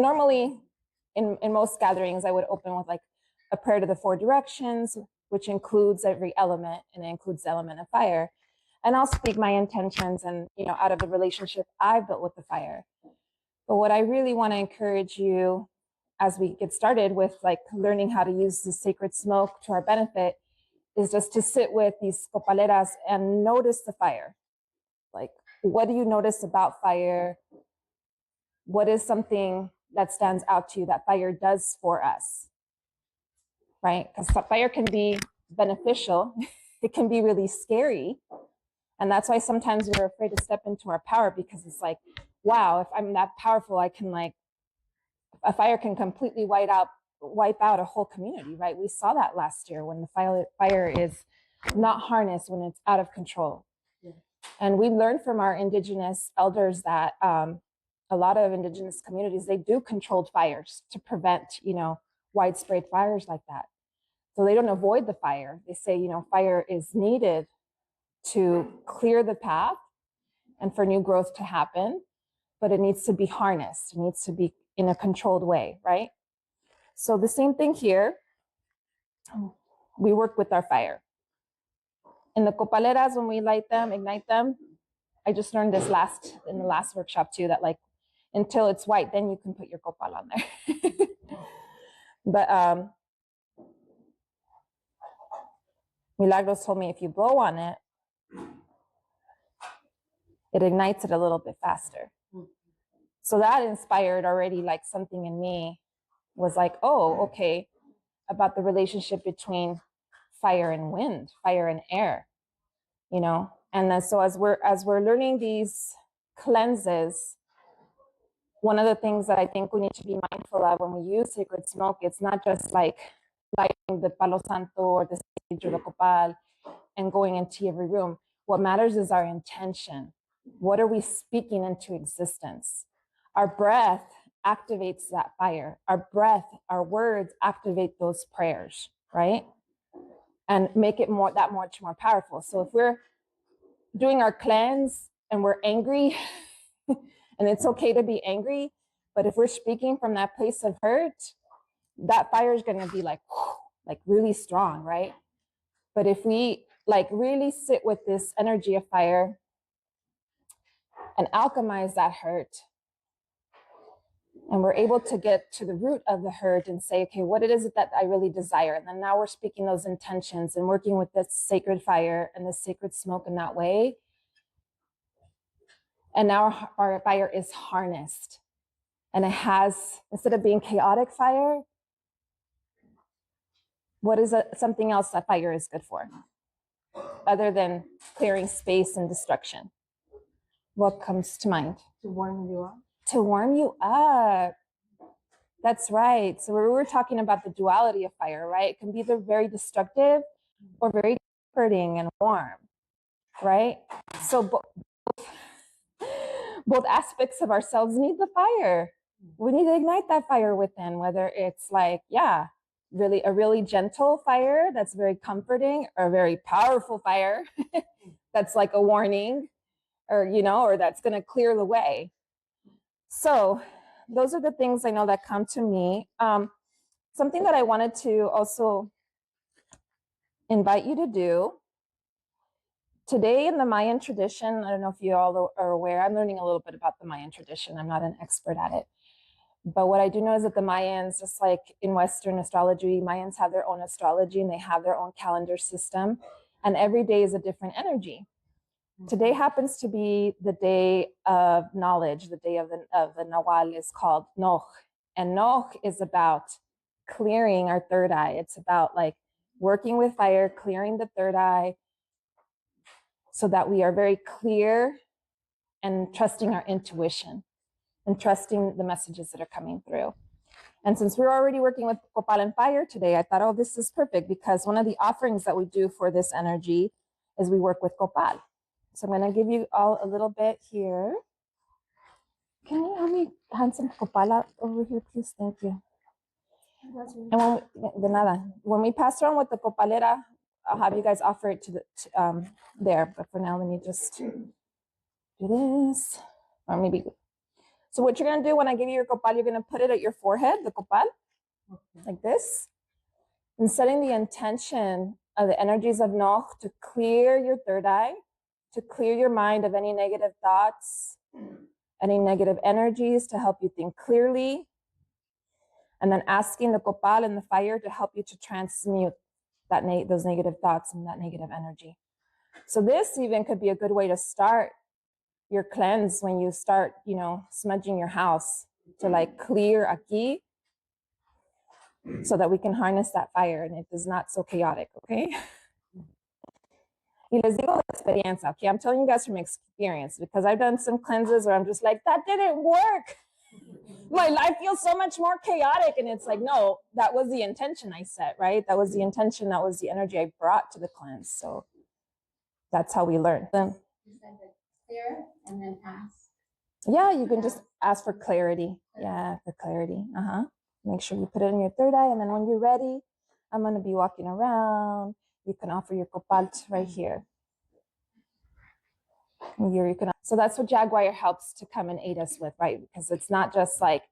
normally in most gatherings, I would open with like a prayer to the four directions, which includes every element, and it includes the element of fire. And I'll speak my intentions and, out of the relationship I've built with the fire. But what I really want to encourage you as we get started with like learning how to use the sacred smoke to our benefit is just to sit with these copaleras and notice the fire. Like, what do you notice about fire? What is something that stands out to you that fire does for us? Right? Because fire can be beneficial. It can be really scary. And that's why sometimes we're afraid to step into our power, because it's like, wow, if I'm that powerful, I can a fire can completely wipe out a whole community, right? We saw that last year when the fire is not harnessed, when it's out of control. Yeah. And we learned from our indigenous elders that a lot of indigenous communities, they do controlled fires to prevent, widespread fires like that. So they don't avoid the fire. They say, fire is needed to clear the path and for new growth to happen, but it needs to be harnessed. It needs to be in a controlled way, right? So the same thing here, we work with our fire. In the copaleras, when we light them, ignite them, I just learned this in the last workshop too, that like, until it's white, then you can put your copal on there. But Milagros told me if you blow on it, it ignites it a little bit faster. So that inspired already like something in me was like, oh, okay, about the relationship between fire and wind, fire and air, And then, so as we're learning these cleanses, one of the things that I think we need to be mindful of when we use sacred smoke, it's not just like lighting the palo santo or the sage or the copal and going into every room. What matters is our intention. What are we speaking into existence? Our breath activates that fire. Our breath, our words activate those prayers, right? And make it that much more powerful. So if we're doing our cleanse and we're angry, and it's okay to be angry, but if we're speaking from that place of hurt, that fire is going to be like really strong, right? But if we like really sit with this energy of fire and alchemize that hurt, and we're able to get to the root of the hurt and say, okay, what it is that I really desire? And then now we're speaking those intentions and working with this sacred fire and the sacred smoke in that way. And now our fire is harnessed. And it has, instead of being chaotic fire, what is something else that fire is good for? Other than clearing space and destruction. What comes to mind? To warm you up. To warm you up. That's right. So we were talking about the duality of fire, right? It can be either very destructive or very comforting and warm, right? So both aspects of ourselves need the fire. We need to ignite that fire within, whether it's like, really a really gentle fire that's very comforting, or a very powerful fire that's like a warning, or that's going to clear the way. So those are the things I know that come to me. Something that I wanted to also invite you to do today in the Mayan tradition, I don't know if you all are aware, I'm learning a little bit about the Mayan tradition. I'm not an expert at it. But what I do know is that the Mayans, just like in Western astrology, Mayans have their own astrology and they have their own calendar system. And every day is a different energy. Today happens to be the day of knowledge. The day of the Nahual is called Noch. And Noch is about clearing our third eye. It's about like working with fire, clearing the third eye so that we are very clear and trusting our intuition and trusting the messages that are coming through. And since we're already working with Copal and fire today, I thought, oh, this is perfect, because one of the offerings that we do for this energy is we work with Copal. So I'm going to give you all a little bit here. Can you help me hand some Copal out over here, please? Thank you. And when we pass around with the Copalera, I'll have you guys offer it to there. But for now, let me just do this. Or maybe. So what you're going to do when I give you your copal, you're going to put it at your forehead, the copal, like this, and setting the intention of the energies of Noh to clear your third eye, to clear your mind of any negative thoughts, any negative energies, to help you think clearly, and then asking the copal and the fire to help you to transmute those negative thoughts and that negative energy. So this even could be a good way to start your cleanse when you start, smudging your house, to like clear aquí, so that we can harness that fire and it is not so chaotic, okay? Y les digo de experiencia, okay? I'm telling you guys from experience, because I've done some cleanses where I'm just like, that didn't work. My life feels so much more chaotic. And it's like, no, that was the intention I set, right? That was the intention, that was the energy I brought to the cleanse. So that's how we learn. Then You said that clear and then ask. Yeah, you can just ask for clarity. Yeah, for clarity. Make sure you put it in your third eye, and then when you're ready, I'm going to be walking around. You can offer your copal right here. So that's what Jaguar helps to come and aid us with, right? Because it's not just like,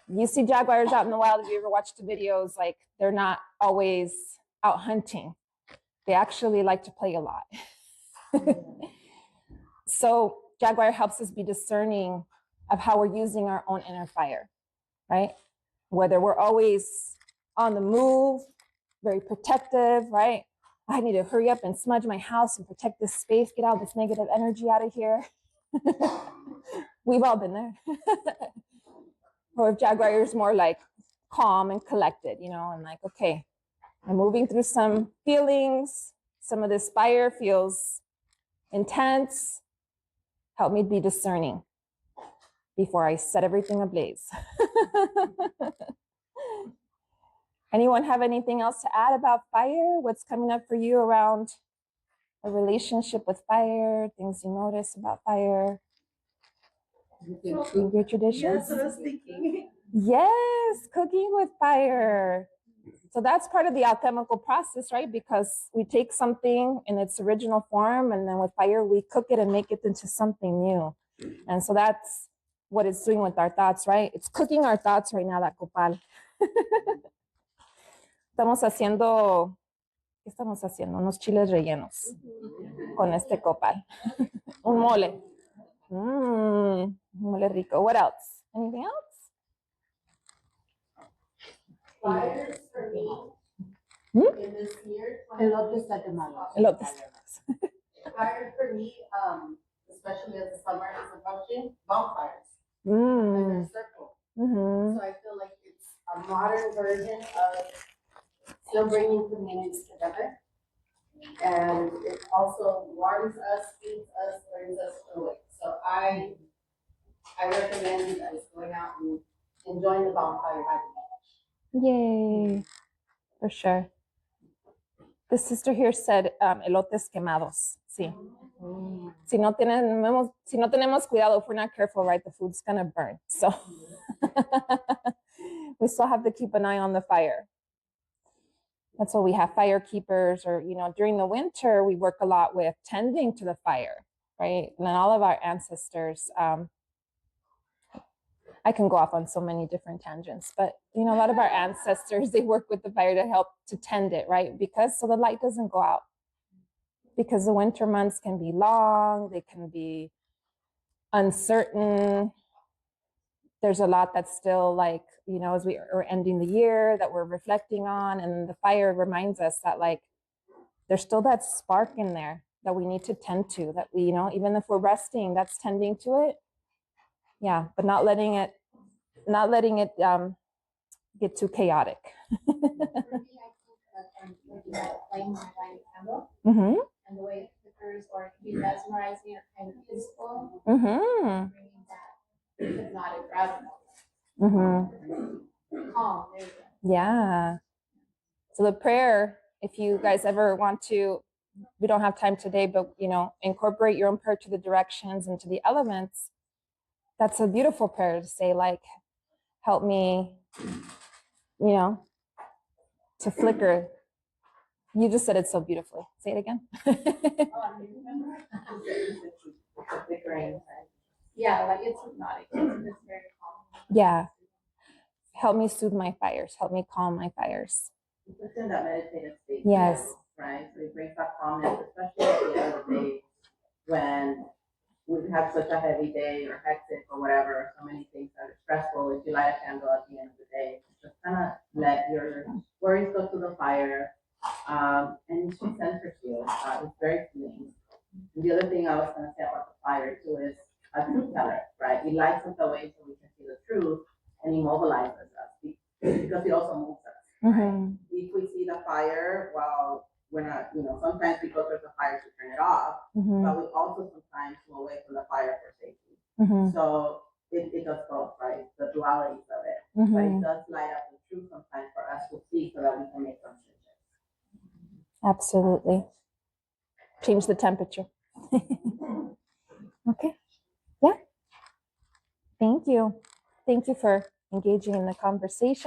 you see jaguars out in the wild. If you ever watched the videos, like, they're not always out hunting. They actually like to play a lot. So Jaguar helps us be discerning of how we're using our own inner fire, right? Whether we're always on the move, very protective, right? I need to hurry up and smudge my house and protect this space, get all this negative energy out of here. We've all been there. Or if Jaguar is more like calm and collected, and like, okay, I'm moving through some feelings. Some of this fire feels intense. Help me be discerning before I set everything ablaze. Anyone have anything else to add about fire? What's coming up for you around a relationship with fire? Things you notice about fire? Your traditions? That's what I was thinking. Yes, cooking with fire. So that's part of the alchemical process, right? Because we take something in its original form, and then with fire, we cook it and make it into something new. And so that's what it's doing with our thoughts, right? It's cooking our thoughts right now, that copal. ¿Qué estamos haciendo? Unos chiles rellenos con este copal. Un mole. Mole rico. What else? Anything else? Fires for me in this year. Elote está quemado. Elotes. Fire for me, especially as the summer is approaching, bonfires. In Mm. a circle. Mm-hmm. So I feel like it's a modern version of still bringing communities together. And it also warms us, feeds us, brings us through it. So I recommend you guys going out and enjoying the bonfire by the beach. Yay. For sure. The sister here said elotes quemados. Sí. Si no tenemos cuidado, if we're not careful, right, the food's gonna burn. So we still have to keep an eye on the fire. That's why we have fire keepers, or, during the winter, we work a lot with tending to the fire, right? And then all of our ancestors, I can go off on so many different tangents, but, a lot of our ancestors, they work with the fire to help to tend it, right? So the light doesn't go out. Because the winter months can be long, they can be uncertain. There's a lot that's still like, as we are ending the year, that we're reflecting on, and the fire reminds us that, like, there's still that spark in there that we need to tend to, that we, even if we're resting, that's tending to it. Yeah, but not letting it get too chaotic. For me, I think that I'm looking at flame my light candle, Mm-hmm. and the way it flickers, or it can be mesmerizing or kind of peaceful, Mm-hmm. bringing that hypnotic gravity. Mm-hmm. Calm, there you go. Yeah. So the prayer, if you guys ever want to, we don't have time today, but, incorporate your own prayer to the directions and to the elements. That's a beautiful prayer to say, like, help me, to flicker. You just said it so beautifully. Say it again. Flickering. Yeah, like it's hypnotic. It's very calm. Yeah. Help me soothe my fires. Help me calm my fires. It's in that meditative state. Yes. Right? So it brings that calmness, especially at the end of the day when we've had such a heavy day or hectic or whatever, so many things that are stressful. If you light a candle at the end of the day, just kind of let your worries go to the fire, and it just centers you. It's very clean. And the other thing I was going to say about the fire too is a truth teller, right? It lights us the way so we can see the truth and immobilizes us because it also moves us. Mm-hmm. If we see the fire, well, we're not, sometimes we go through the fire to turn it off, Mm-hmm. but we also sometimes move away from the fire for safety. Mm-hmm. So it does both, right? The dualities of it. Mm-hmm. But it does light up the truth sometimes for us to see so that we can make some changes. Absolutely. Change the temperature. Okay. Yeah. Thank you. Thank you for engaging in the conversation.